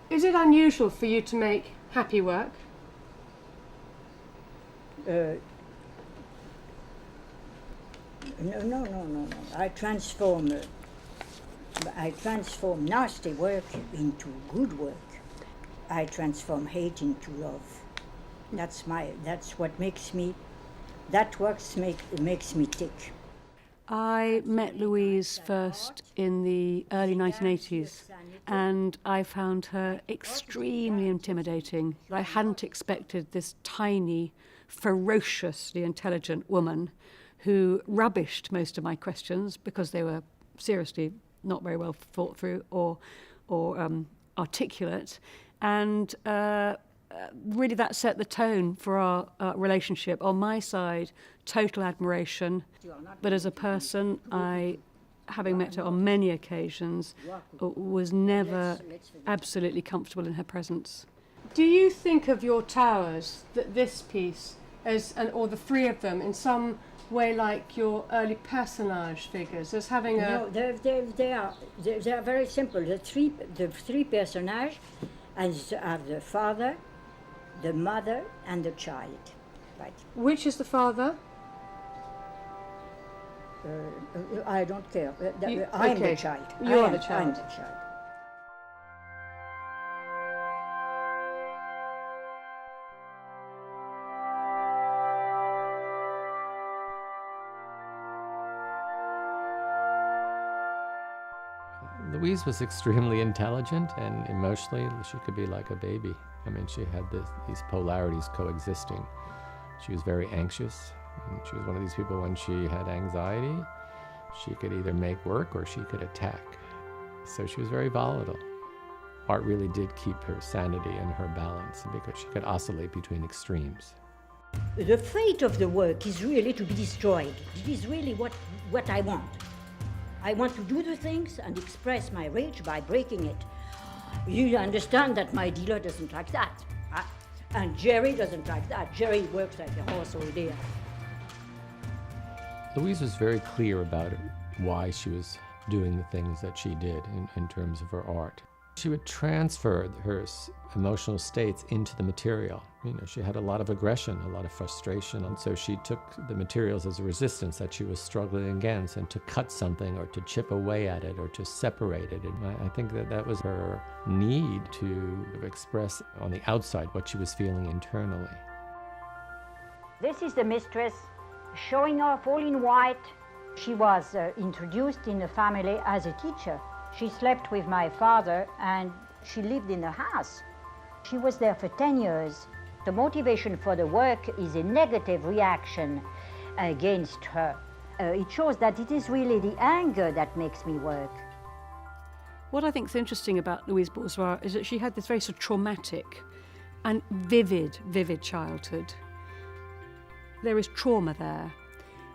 Is it unusual for you to make happy work? No. I transform nasty work into good work. I transform hate into love. That makes me tick. I met Louise first in the early 1980s, and I found her extremely intimidating. I hadn't expected this tiny, ferociously intelligent woman who rubbished most of my questions because they were seriously not very well thought through or articulate, and really that set the tone for our relationship. On my side, total admiration, but as a person, having met her on many occasions, was never absolutely comfortable in her presence. Do you think of your towers, this piece, or the three of them, in some way like your early personage figures, as having a... No, they are very simple. The three personages have the father, the mother, and the child. Right. Which is the father? I don't care. I'm okay. the child. You're the child. I'm the child. Louise was extremely intelligent, and emotionally she could be like a baby. I mean, she had these polarities coexisting. She was very anxious, and she was one of these people, when she had anxiety, she could either make work or she could attack. So she was very volatile. Art really did keep her sanity and her balance, because she could oscillate between extremes. The fate of the work is really to be destroyed. It is really what I want. I want to do the things and express my rage by breaking it. You understand that my dealer doesn't like that. And Jerry doesn't like that. Jerry works like a horse all day. Louise was very clear about why she was doing the things that she did in terms of her art. She would transfer her emotional states into the material. You know, she had a lot of aggression, a lot of frustration, and so she took the materials as a resistance that she was struggling against, and to cut something or to chip away at it or to separate it. And I think that was her need to express on the outside what she was feeling internally. This is the mistress showing off all in white. She was introduced in the family as a teacher. She slept with my father and she lived in the house. She was there for 10 years. The motivation for the work is a negative reaction against her. It shows that it is really the anger that makes me work. What I think is interesting about Louise Bourgeois is that she had this very sort of traumatic and vivid childhood. There is trauma there.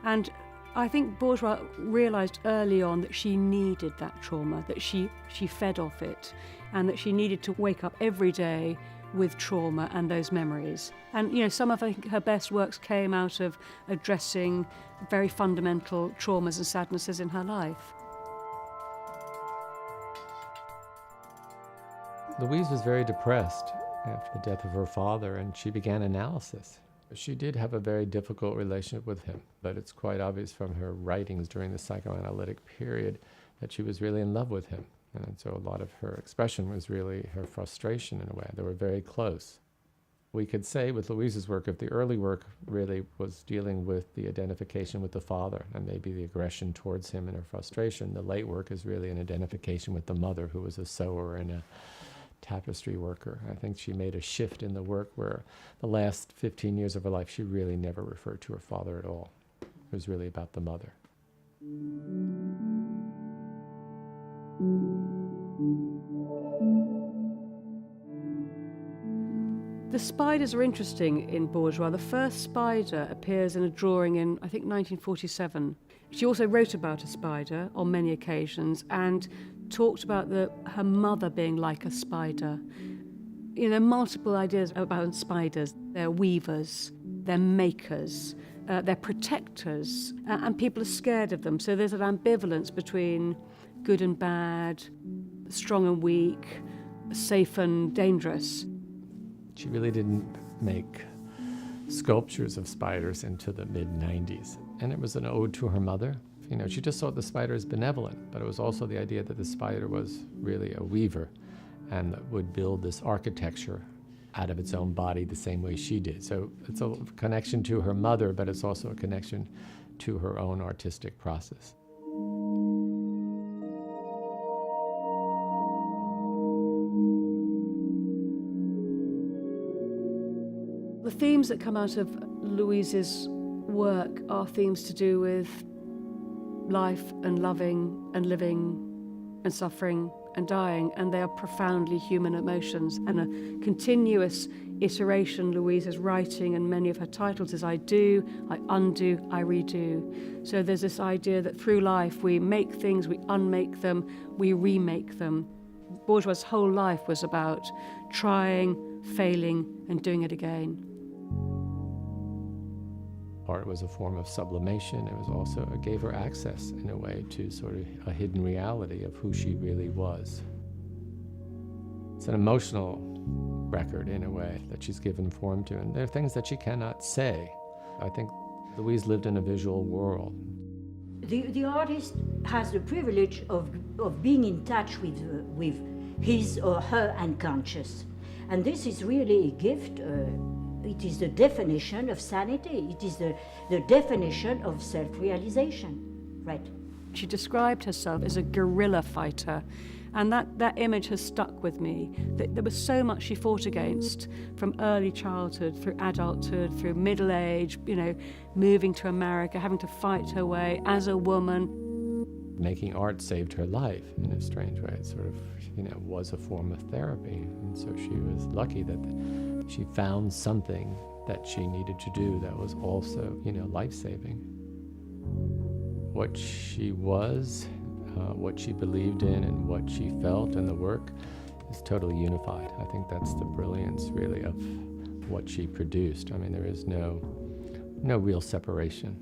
And I think Bourgeois realised early on that she needed that trauma, that she fed off it, and that she needed to wake up every day with trauma and those memories. And, you know, some of her best works came out of addressing very fundamental traumas and sadnesses in her life. Louise was very depressed after the death of her father, and she began analysis. She did have a very difficult relationship with him, but it's quite obvious from her writings during the psychoanalytic period that she was really in love with him. And so a lot of her expression was really her frustration in a way. They were very close. We could say with Louise's work, if the early work really was dealing with the identification with the father and maybe the aggression towards him and her frustration, the late work is really an identification with the mother, who was a sewer and a tapestry worker. I think she made a shift in the work where the last 15 years of her life, she really never referred to her father at all. It was really about the mother. The spiders are interesting in Bourgeois. The first spider appears in a drawing in, I think, 1947. She also wrote about a spider on many occasions and talked about her mother being like a spider. You know, multiple ideas about spiders. They're weavers, they're makers, they're protectors, and people are scared of them. So there's an ambivalence between good and bad, strong and weak, safe and dangerous. She really didn't make sculptures of spiders into the mid-90s. And it was an ode to her mother. You know, she just saw the spider as benevolent, but it was also the idea that the spider was really a weaver and that would build this architecture out of its own body the same way she did. So it's a connection to her mother, but it's also a connection to her own artistic process. The themes that come out of Louise's work are themes to do with life and loving and living and suffering and dying, and they are profoundly human emotions. And a continuous iteration Louise is writing, and many of her titles is I do, I undo, I redo. So there's this idea that through life we make things, we unmake them, we remake them. Bourgeois' whole life was about trying, failing, and doing it again. Art was a form of sublimation. It was also, it gave her access in a way to sort of a hidden reality of who she really was. It's an emotional record in a way that she's given form to, and there are things that she cannot say. I think Louise lived in a visual world. The artist has the privilege of being in touch with his or her unconscious, and this is really a gift. It is the definition of sanity. It is the definition of self-realization, right? She described herself as a guerrilla fighter, and that image has stuck with me. There was so much she fought against, from early childhood, through adulthood, through middle age, you know, moving to America, having to fight her way as a woman. Making art saved her life in a strange way. It sort of, you know, was a form of therapy, and so she was lucky that she found something that she needed to do that was also, you know, life-saving. What she was, what she believed in, and what she felt in the work is totally unified. I think that's the brilliance, really, of what she produced. I mean, there is no real separation.